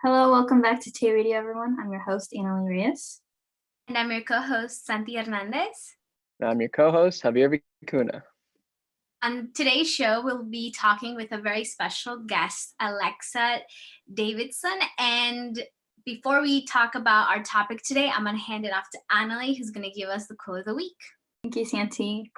Hello, welcome back to Tay Radio, everyone. I'm your host, Annalie Reyes. And I'm your co-host, Santi Hernandez. And I'm your co-host, Javier Vicuna. On today's show, we'll be talking with a very special guest, Alexa Davidson. And before we talk about our topic today, I'm going to hand it off to Annalie, who's going to give us the quote of the week. Thank you, Santi.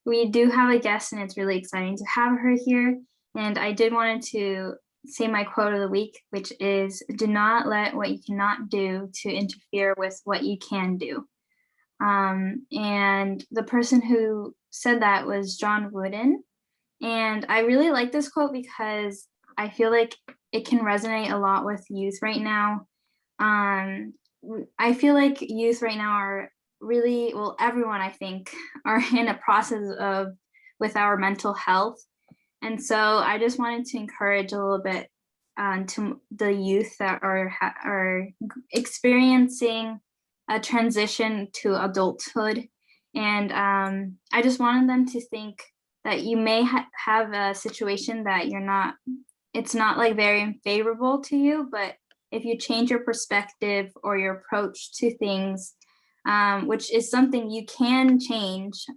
We do have a guest, and it's really exciting to have her here. And I did want to say my quote of the week, which is, do not let what you cannot do to interfere with what you can do. And the person who said that was John Wooden. And I really like this quote because I feel like it can resonate a lot with youth right now. I feel like youth right now are really, well, everyone I think are in a process with our mental health. And so I just wanted to encourage a little bit to the youth that are experiencing a transition to adulthood. And I just wanted them to think that you may have a situation that it's not like very favorable to you, but if you change your perspective or your approach to things, which is something you can change,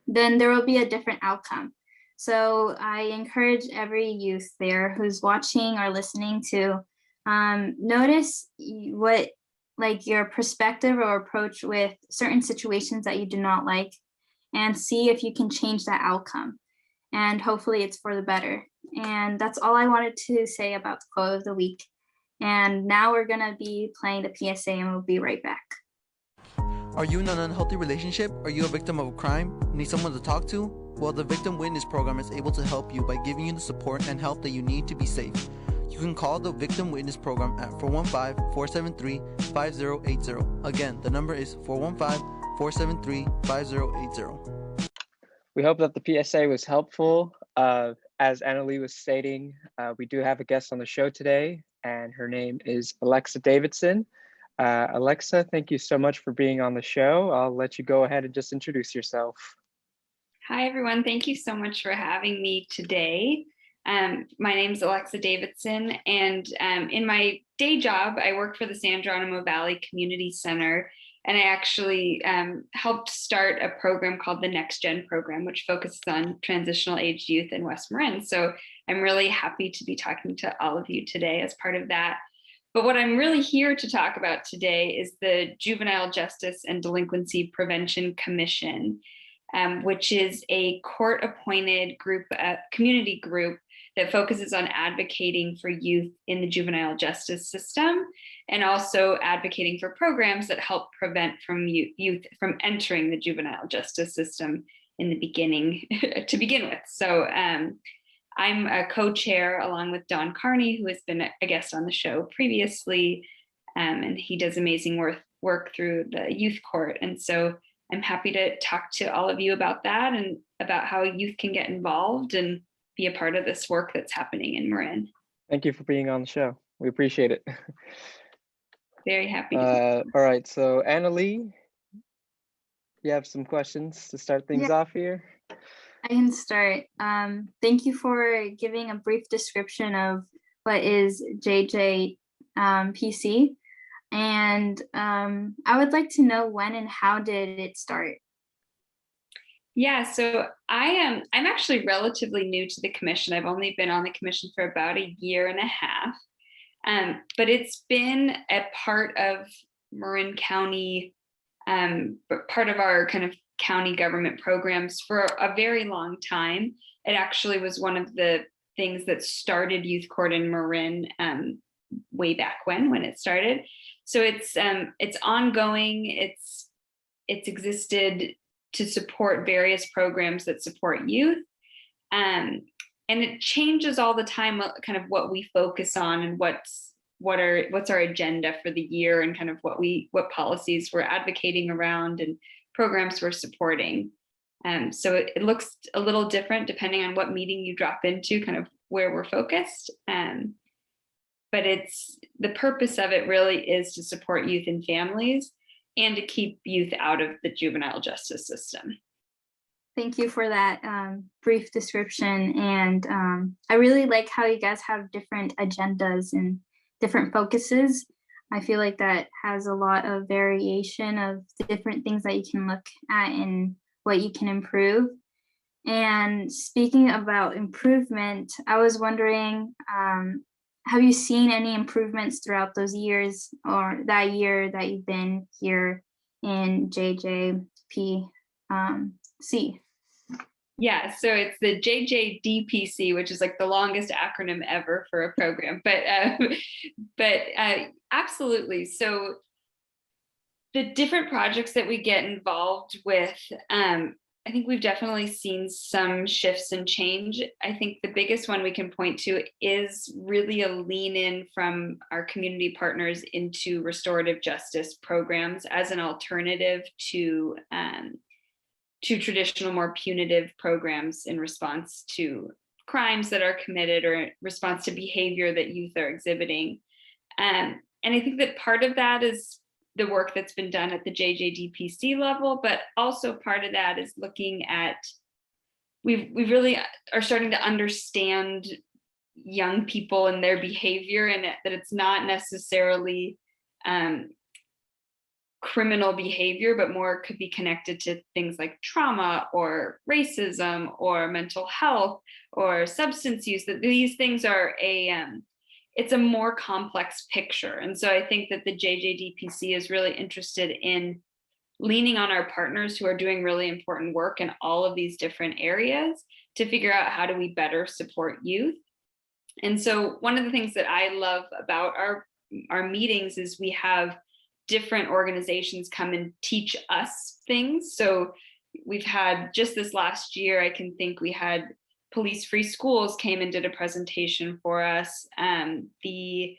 then there will be a different outcome. So I encourage every youth there who's watching or listening to notice what your perspective or approach with certain situations that you do not like, and see if you can change that outcome. And hopefully it's for the better. And that's all I wanted to say about the quote of the week. And now we're gonna be playing the PSA and we'll be right back. Are you in an unhealthy relationship? Are you a victim of a crime? Need someone to talk to? Well, the Victim Witness Program is able to help you by giving you the support and help that you need to be safe. You can call the Victim Witness Program at 415-473-5080. Again, the number is 415-473-5080. We hope that the PSA was helpful. As Annalie was stating, we do have a guest on the show today, and her name is Alexa Davidson. Alexa, thank you so much for being on the show. I'll let you go ahead and just introduce yourself. Hi, everyone. Thank you so much for having me today. My name is Alexa Davidson, and in my day job, I work for the San Geronimo Valley Community Center, and I actually helped start a program called the Next Gen program, which focuses on transitional age youth in West Marin. So I'm really happy to be talking to all of you today as part of that. But what I'm really here to talk about today is the Juvenile Justice and Delinquency Prevention Commission, which is a court-appointed community group that focuses on advocating for youth in the juvenile justice system, and also advocating for programs that help prevent youth from entering the juvenile justice system in the beginning to begin with. So I'm a co-chair along with Don Carney, who has been a guest on the show previously, and he does amazing work through the youth court. And so I'm happy to talk to all of you about that and about how youth can get involved and be a part of this work that's happening in Marin. Thank you for being on the show. We appreciate it. Very happy. All right, so Annalie, you have some questions to start things off here? I can start. Thank you for giving a brief description of what is JJPC. And I would like to know when and how did it start? Yeah, so I'm actually relatively new to the commission. I've only been on the commission for about a year and a half, but it's been a part of Marin County, part of our kind of county government programs for a very long time. It actually was one of the things that started youth court in Marin way back when it started. So it's ongoing. It's existed to support various programs that support youth. And it changes all the time, kind of what we focus on and what's our agenda for the year, and kind of what policies we're advocating around and programs we're supporting. So it looks a little different depending on what meeting you drop into, kind of where we're focused. But the purpose of it really is to support youth and families and to keep youth out of the juvenile justice system. Thank you for that brief description. And I really like how you guys have different agendas and different focuses. I feel like that has a lot of variation of the different things that you can look at and what you can improve. And speaking about improvement, I was wondering, have you seen any improvements throughout those years or that year that you've been here in JJPC? Yeah, so it's the JJDPC, which is like the longest acronym ever for a program, but absolutely. So the different projects that we get involved with, I think we've definitely seen some shifts and change. I think the biggest one we can point to is really a lean in from our community partners into restorative justice programs as an alternative to traditional, more punitive programs in response to crimes that are committed or in response to behavior that youth are exhibiting. And I think that part of that is the work that's been done at the JJDPC level, but also part of that is looking at, we really are starting to understand young people and their behavior, and that it's not necessarily criminal behavior, but more could be connected to things like trauma or racism or mental health or substance use, that these things are it's a more complex picture. And so I think that the JJDPC is really interested in leaning on our partners who are doing really important work in all of these different areas to figure out how do we better support youth. And so one of the things that I love about our meetings is we have different organizations come and teach us things. So we've had, just this last year, I can think we had Police Free Schools came and did a presentation for us. The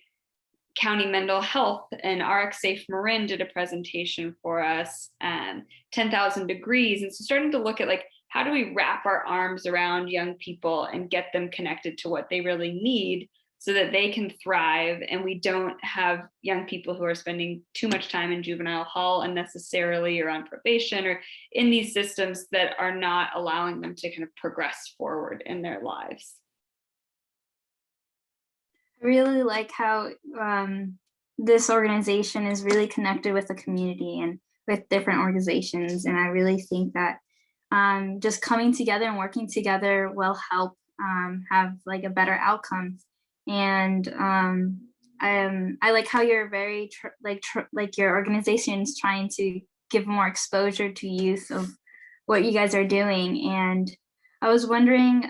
County Mental Health and RX Safe Marin did a presentation for us, 10,000 Degrees. And so starting to look at like, how do we wrap our arms around young people and get them connected to what they really need so that they can thrive, and we don't have young people who are spending too much time in juvenile hall unnecessarily or on probation or in these systems that are not allowing them to kind of progress forward in their lives. I really like how this organization is really connected with the community and with different organizations. And I really think that just coming together and working together will help have like a better outcome. And I like how you're very like your organization is trying to give more exposure to youth of what you guys are doing. And I was wondering,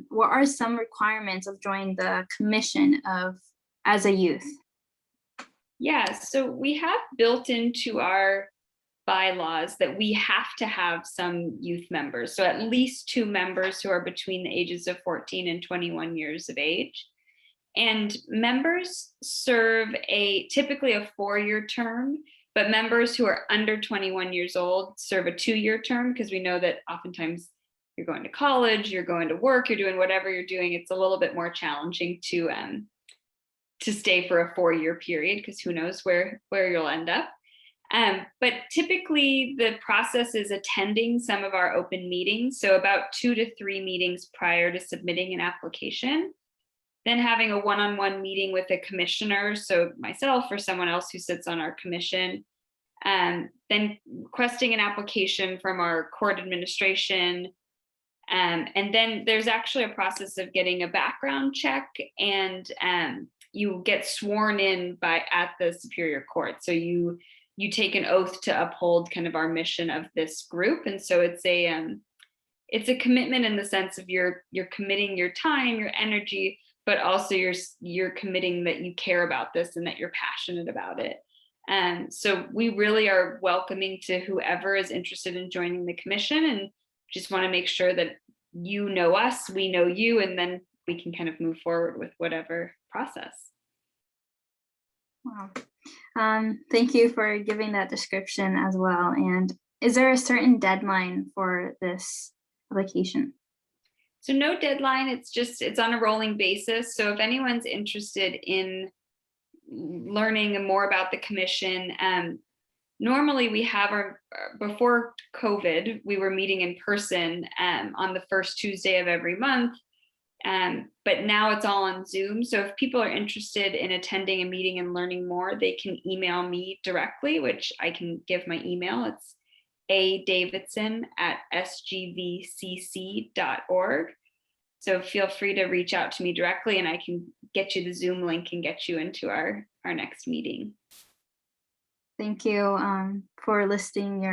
what are some requirements of joining the commission as a youth? Yeah, so we have built into our bylaws that we have to have some youth members. So at least 2 members who are between the ages of 14 and 21 years of age. And members serve typically a 4-year term, but members who are under 21 years old serve a 2-year term, because we know that oftentimes you're going to college, you're going to work, you're doing whatever you're doing. It's a little bit more challenging to stay for a 4-year period, because who knows where you'll end up. But typically the process is attending some of our open meetings. So about 2 to 3 meetings prior to submitting an application. Then having a one-on-one meeting with a commissioner, so myself or someone else who sits on our commission, then requesting an application from our court administration. And then there's actually a process of getting a background check, and you get sworn in at the Superior Court. So you take an oath to uphold kind of our mission of this group. And so it's a commitment in the sense of you're committing your time, your energy, but also you're committing that you care about this and that you're passionate about it. And so we really are welcoming to whoever is interested in joining the commission, and just want to make sure that you know us, we know you, and then we can kind of move forward with whatever process. Wow. Thank you for giving that description as well. And is there a certain deadline for this application? So no deadline, it's on a rolling basis. So if anyone's interested in learning more about the commission, normally we have before COVID, we were meeting in person on the first Tuesday of every month. But now it's all on Zoom. So if people are interested in attending a meeting and learning more, they can email me directly, which I can give my email. It's adavidson@sgvcc.org. So feel free to reach out to me directly and I can get you the Zoom link and get you into our next meeting. Thank you for listing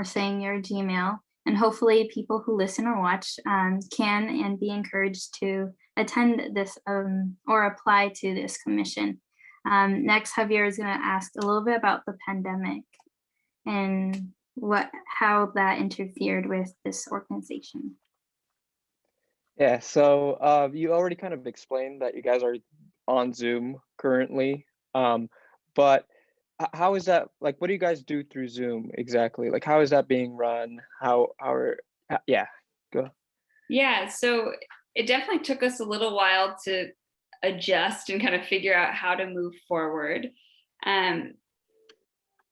saying your Gmail. And hopefully people who listen or watch can and be encouraged to attend this or apply to this commission. Next, Javier is going to ask a little bit about the pandemic and how that interfered with this organization. Yeah, so you already kind of explained that you guys are on Zoom currently, but how is that, like, what do you guys do through Zoom exactly? Like, how is that being run? Yeah, go. Yeah, so it definitely took us a little while to adjust and kind of figure out how to move forward.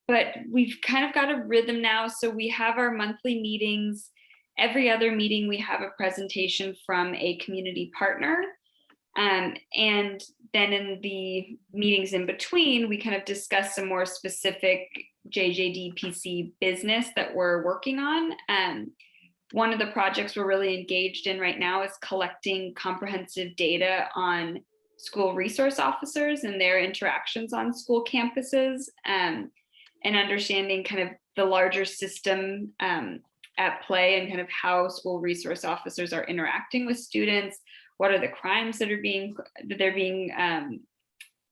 But we've kind of got a rhythm now. So we have our monthly meetings. Every other meeting, we have a presentation from a community partner. And then in the meetings in between, we kind of discuss some more specific JJDPC business that we're working on. One of the projects we're really engaged in right now is collecting comprehensive data on school resource officers and their interactions on school campuses, and understanding kind of the larger system at play and kind of how school resource officers are interacting with students. What are the crimes that they're being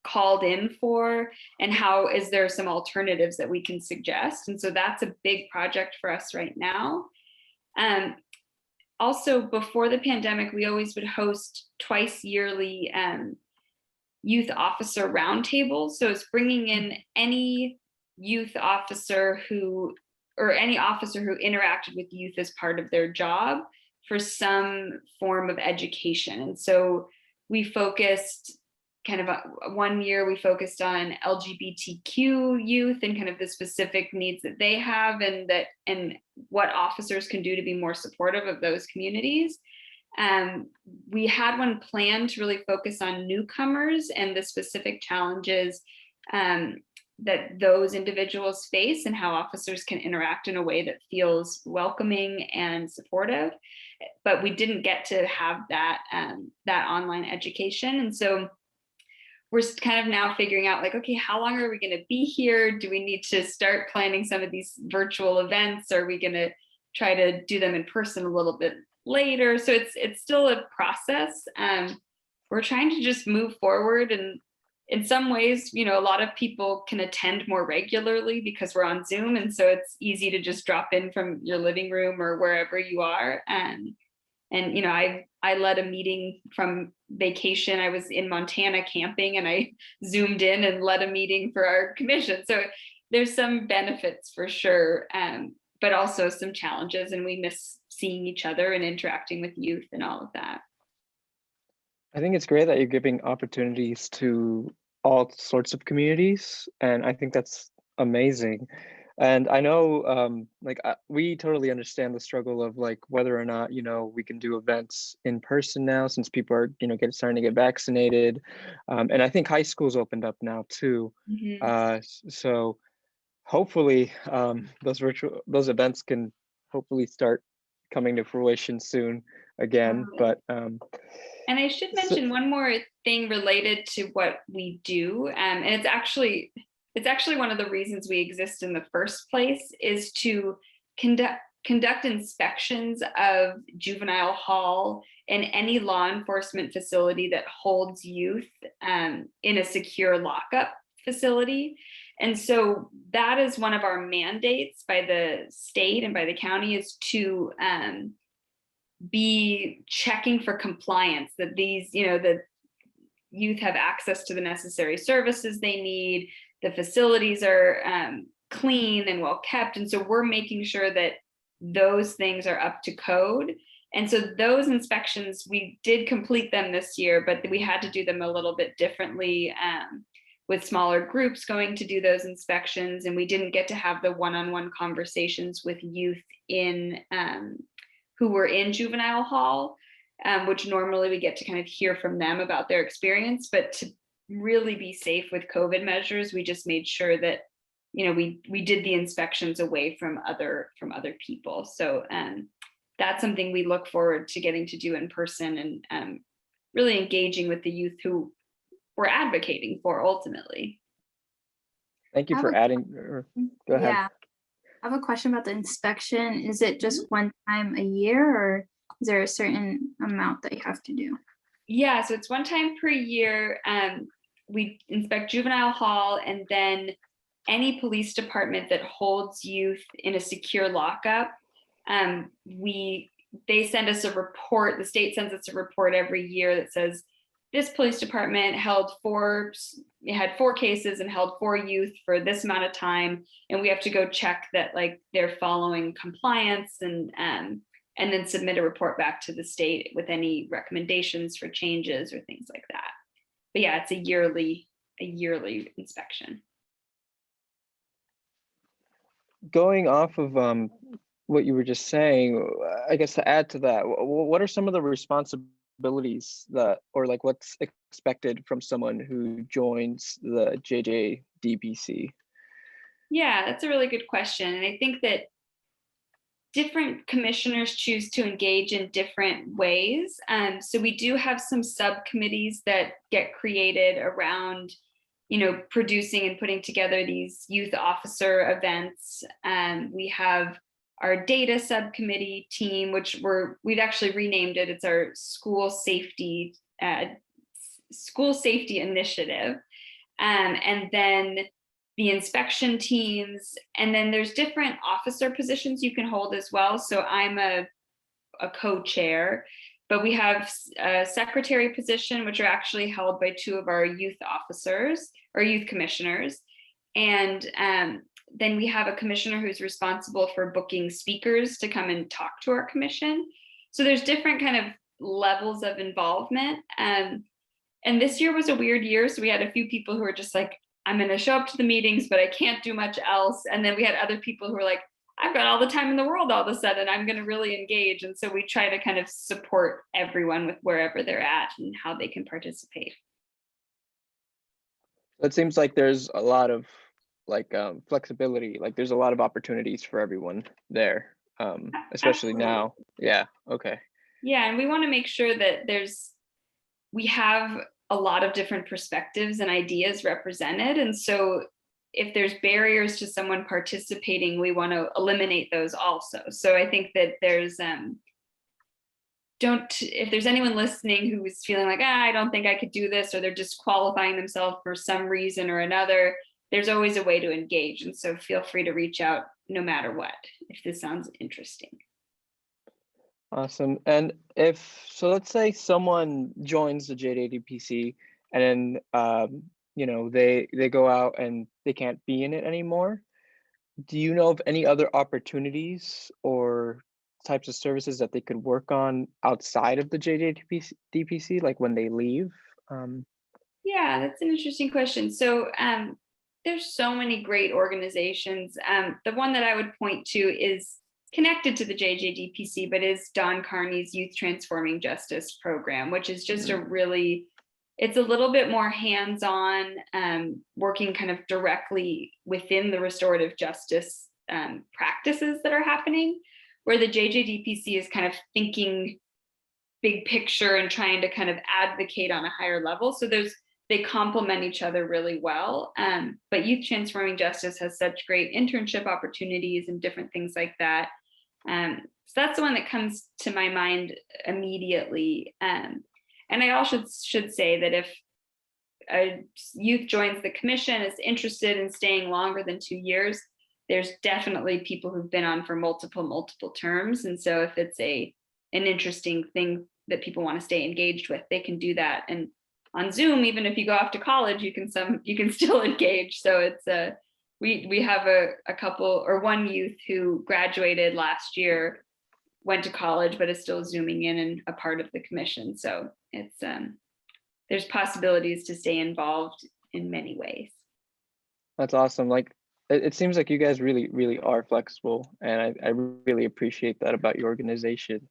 called in for, and how is there some alternatives that we can suggest? And so that's a big project for us right now. Also, before the pandemic, we always would host twice yearly youth officer roundtables. So it's bringing in any youth officer any officer who interacted with youth as part of their job for some form of education. And so we focused one year we focused on LGBTQ youth and kind of the specific needs that they have and what officers can do to be more supportive of those communities. We had one planned to really focus on newcomers and the specific challenges that those individuals face and how officers can interact in a way that feels welcoming and supportive. But we didn't get to have that online education. And so we're kind of now figuring out, like, okay, how long are we going to be here? Do we need to start planning some of these virtual events? Are we going to try to do them in person a little bit later? So it's still a process. We're trying to just move forward, and in some ways, a lot of people can attend more regularly because we're on Zoom, and so it's easy to just drop in from your living room or wherever you are. And I led a meeting from vacation. I was in Montana camping, and I Zoomed in and led a meeting for our commission. So there's some benefits for sure, but also some challenges, and we miss seeing each other and interacting with youth and all of that. I think it's great that you're giving opportunities to all sorts of communities, and I think that's amazing. And I know, we totally understand the struggle of like whether or not we can do events in person now, since people are starting to get vaccinated, and I think high school's opened up now too. Mm-hmm. So hopefully those events can hopefully start coming to fruition soon again. But and I should mention one more thing related to what we do, and it's actually one of the reasons we exist in the first place, is to conduct inspections of juvenile hall and any law enforcement facility that holds youth in a secure lockup facility. And so that is one of our mandates by the state and by the county, is to be checking for compliance, that these, the youth have access to the necessary services they need, the facilities are clean and well kept. And so we're making sure that those things are up to code. And so those inspections, we did complete them this year, but we had to do them a little bit differently with smaller groups going to do those inspections, and we didn't get to have the one-on-one conversations with youth in who were in juvenile hall, which normally we get to kind of hear from them about their experience. But to really be safe with COVID measures, we just made sure that, you know, we did the inspections away from other people. So that's something we look forward to getting to do in person, and really engaging with the youth who we're advocating for ultimately. Thank you for adding. Go ahead. Yeah, I have a question about the inspection. Is it just one time a year, or is there a certain amount that you have to do? Yeah, so it's one time per year. We inspect juvenile hall, and then any police department that holds youth in a secure lockup, they send us a report. The state sends us a report every year that says this police department had 4 cases and held 4 youth for this amount of time, and we have to go check that like they're following compliance, and then submit a report back to the state with any recommendations for changes or things like that. But yeah, it's a yearly inspection. Going off of what you were just saying, I guess to add to that, what are some of the responsibilities that, or like what's expected from someone who joins the JJDPC? Yeah, that's a really good question. And I think that different commissioners choose to engage in different ways. So we do have some subcommittees that get created around, you know, producing and putting together these youth officer events. We have our data subcommittee team, which we've actually renamed it. It's our school safety initiative. And then the inspection teams, and then there's different officer positions you can hold as well. So I'm a co-chair, but we have a secretary position, which are actually held by 2 of our youth officers or youth commissioners. And then we have a commissioner who's responsible for booking speakers to come and talk to our commission. So there's different kind of levels of involvement. And this year was a weird year. So we had a few people who were just like, I'm going to show up to the meetings, but I can't do much else. And then we had other people who were like, I've got all the time in the world all of a sudden, I'm going to really engage. And so we try to kind of support everyone with wherever they're at and how they can participate. It seems like there's a lot of like flexibility, like there's a lot of opportunities for everyone there, especially Absolutely. now. Yeah, okay. Yeah, and we want to make sure that we have a lot of different perspectives and ideas represented. And so if there's barriers to someone participating, we want to eliminate those also. So I think that there's if there's anyone listening who is feeling like, I don't think I could do this, or they're disqualifying themselves for some reason or another, there's always a way to engage. And so feel free to reach out no matter what, if this sounds interesting. Awesome. And let's say someone joins the JJDPC and then you know, they go out and they can't be in it anymore. Do you know of any other opportunities or types of services that they could work on outside of the JJDPC, like when they leave? Yeah, that's an interesting question. So there's so many great organizations. The one that I would point to is connected to the JJDPC, but is Don Carney's Youth Transforming Justice program, which is just it's a little bit more hands-on, working kind of directly within the restorative justice practices that are happening, where the JJDPC is kind of thinking big picture and trying to kind of advocate on a higher level. So they complement each other really well. But Youth Transforming Justice has such great internship opportunities and different things like that. So that's the one that comes to my mind immediately. And I also should say that if a youth joins the commission, is interested in staying longer than 2 years, there's definitely people who've been on for multiple terms. And so if it's an interesting thing that people want to stay engaged with, they can do that. And on Zoom, even if you go off to college, you can still engage. So it's we have a couple, or one youth who graduated last year, went to college, but is still Zooming in and a part of the commission. So it's there's possibilities to stay involved in many ways. That's awesome. Like it seems like you guys really are flexible, and I really appreciate that about your organization.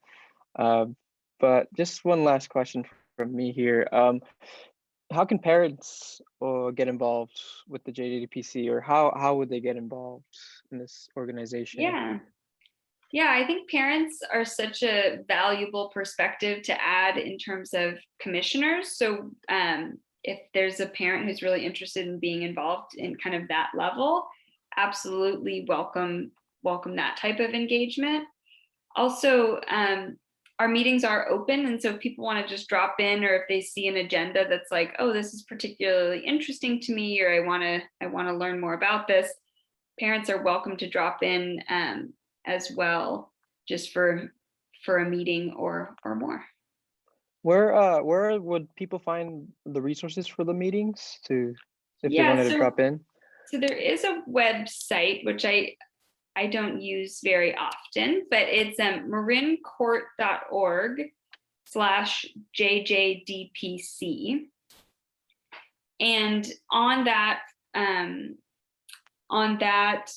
But just one last question from me here. How can parents get involved with the JJDPC, or how would they get involved in this organization? Yeah, I think parents are such a valuable perspective to add in terms of commissioners. So if there's a parent who's really interested in being involved in kind of that level, absolutely welcome that type of engagement. Also, our meetings are open, and so if people want to just drop in, or if they see an agenda that's like, oh, this is particularly interesting to me, or I want to learn more about this, parents are welcome to drop in as well, just for a meeting or more. Where would people find the resources for the meetings if they wanted to drop in? So there is a website which I don't use very often, but it's marincourt.org/JJDPC. And on that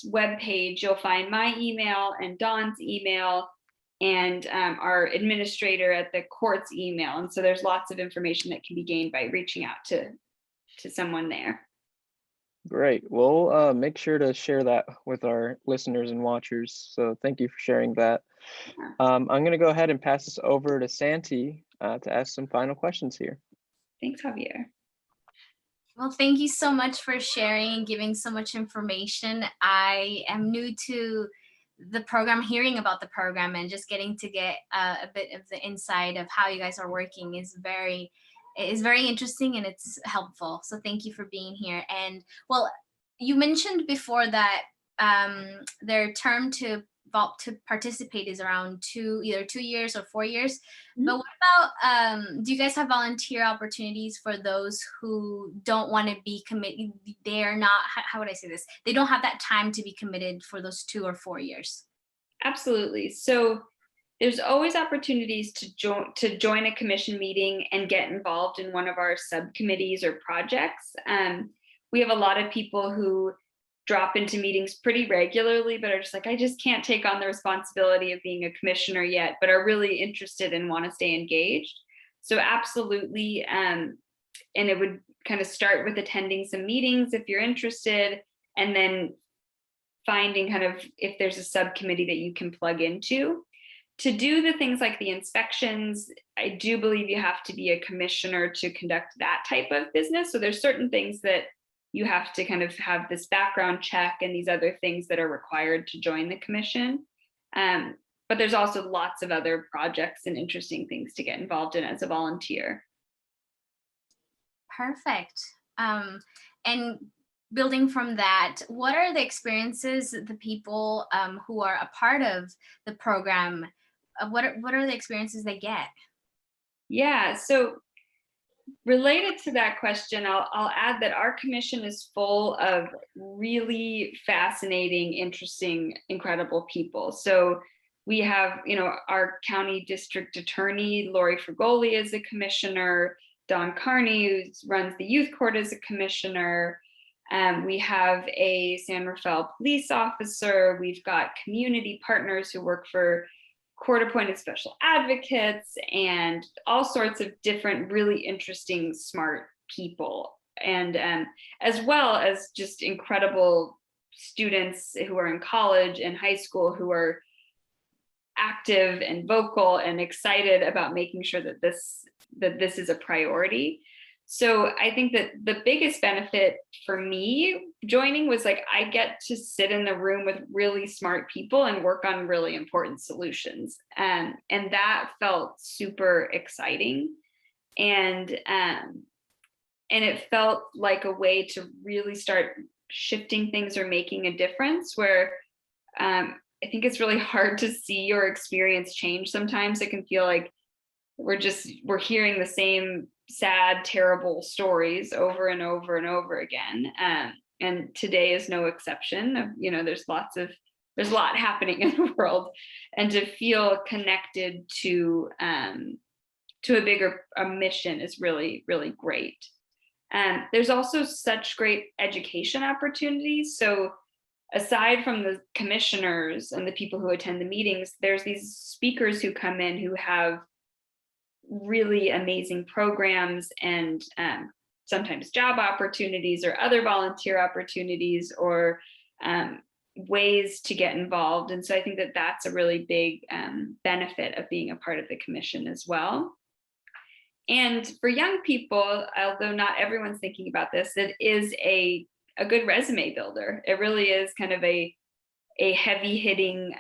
webpage, you'll find my email and Dawn's email and our administrator at the court's email. And so there's lots of information that can be gained by reaching out to someone there. Great. We'll make sure to share that with our listeners and watchers. So thank you for sharing that. I'm going to go ahead and pass this over to Santi to ask some final questions here. Thanks, Javier. Well, thank you so much for sharing and giving so much information. I am new to the program, hearing about the program, and just getting to get a bit of the inside of how you guys are working is very interesting, and it's helpful. So thank you for being here. And well, you mentioned before that their term to participate is around either 2 years or 4 years. Mm-hmm. But what about, do you guys have volunteer opportunities for those who don't want to be committed? They're not, how would I say this? They don't have that time to be committed for those 2 or 4 years. Absolutely. So there's always opportunities to join a commission meeting and get involved in one of our subcommittees or projects. We have a lot of people who drop into meetings pretty regularly, but are just like, I just can't take on the responsibility of being a commissioner yet, but are really interested and want to stay engaged. So absolutely. And it would kind of start with attending some meetings if you're interested, and then finding kind of if there's a subcommittee that you can plug into. To do the things like the inspections, I do believe you have to be a commissioner to conduct that type of business. So there's certain things that you have to kind of have this background check and these other things that are required to join the commission. But there's also lots of other projects and interesting things to get involved in as a volunteer. Perfect. And building from that, what are the experiences the people who are a part of the program, what are the experiences they get? Yeah, so related to that question, I'll add that our commission is full of really fascinating, interesting, incredible people. So we have, our county district attorney, Lori Frugoli, is a commissioner. Don Carney, who runs the youth court, is a commissioner. We have a San Rafael police officer. We've got community partners who work for court-appointed special advocates, and all sorts of different, really interesting, smart people. And as well as just incredible students who are in college and high school who are active and vocal and excited about making sure that this is a priority. So I think that the biggest benefit for me joining was like, I get to sit in the room with really smart people and work on really important solutions. And that felt super exciting. And it felt like a way to really start shifting things or making a difference, where I think it's really hard to see or experience change. Sometimes it can feel like we're hearing the same sad, terrible stories over and over and over again. And today is no exception. There's a lot happening in the world, and to feel connected to a bigger mission is really, really great. There's also such great education opportunities. So aside from the commissioners and the people who attend the meetings, there's these speakers who come in who have really amazing programs and sometimes job opportunities or other volunteer opportunities or ways to get involved. And so I think that that's a really big benefit of being a part of the commission as well. And for young people, although not everyone's thinking about this, it is a good resume builder. It really is kind of a heavy hitting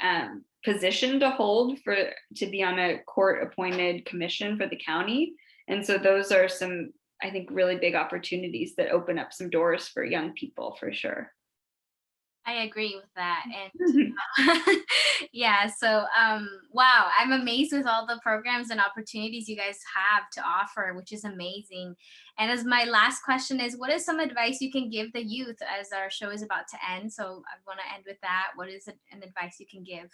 position to hold to be on a court appointed commission for the county. And so those are some, I think, really big opportunities that open up some doors for young people for sure. I agree with that. And yeah, so wow, I'm amazed with all the programs and opportunities you guys have to offer, which is amazing. And as my last question is, what is some advice you can give the youth as our show is about to end? So I want to end with that. What is an advice you can give?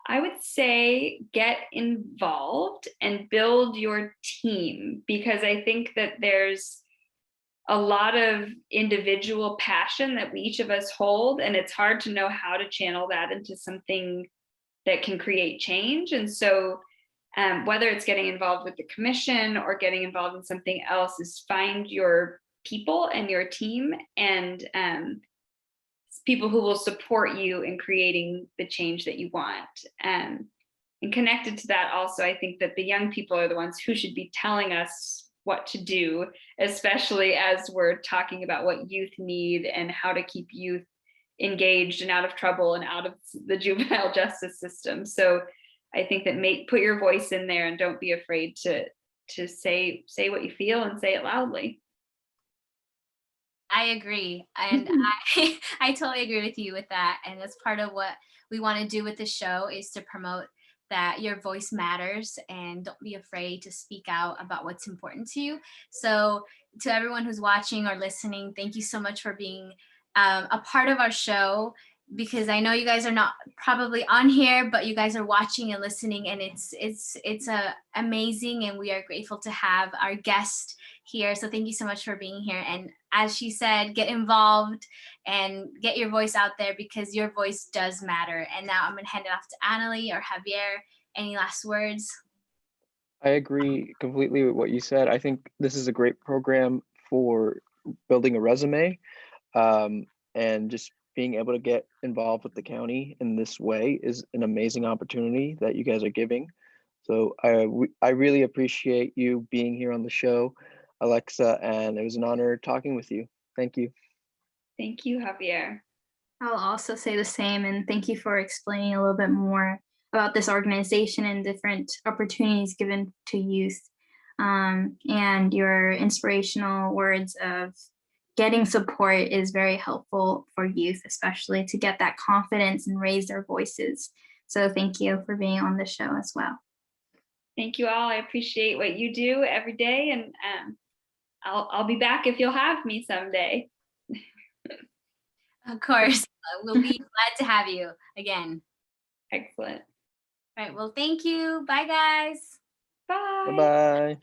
I would say get involved and build your team, because I think that there's a lot of individual passion that we each of us hold, and it's hard to know how to channel that into something that can create change. And so whether it's getting involved with the commission or getting involved in something else, is find your people and your team and people who will support you in creating the change that you want. And connected to that also, I think that the young people are the ones who should be telling us what to do, especially as we're talking about what youth need and how to keep youth engaged and out of trouble and out of the juvenile justice system. So I think that put your voice in there and don't be afraid to say what you feel and say it loudly. I agree. And I totally agree with you with that. And that's part of what we want to do with the show, is to promote that your voice matters and don't be afraid to speak out about what's important to you. So to everyone who's watching or listening, thank you so much for being a part of our show, because I know you guys are not probably on here, but you guys are watching and listening, and it's amazing, and we are grateful to have our guest here. So thank you so much for being here. And as she said, get involved and get your voice out there, because your voice does matter. And now I'm going to hand it off to Annalie or Javier. Any last words? I agree completely with what you said. I think this is a great program for building a resume, and just being able to get involved with the county in this way is an amazing opportunity that you guys are giving. So I really appreciate you being here on the show, Alexa, and it was an honor talking with you. Thank you. Thank you, Javier. I'll also say the same, and thank you for explaining a little bit more about this organization and different opportunities given to youth, and your inspirational words of getting support is very helpful for youth, especially to get that confidence and raise their voices. So thank you for being on the show as well. Thank you all. I appreciate what you do every day, and I'll be back if you'll have me someday. Of course, we'll be glad to have you again. Excellent. All right, well, thank you. Bye, guys. Bye. Bye-bye.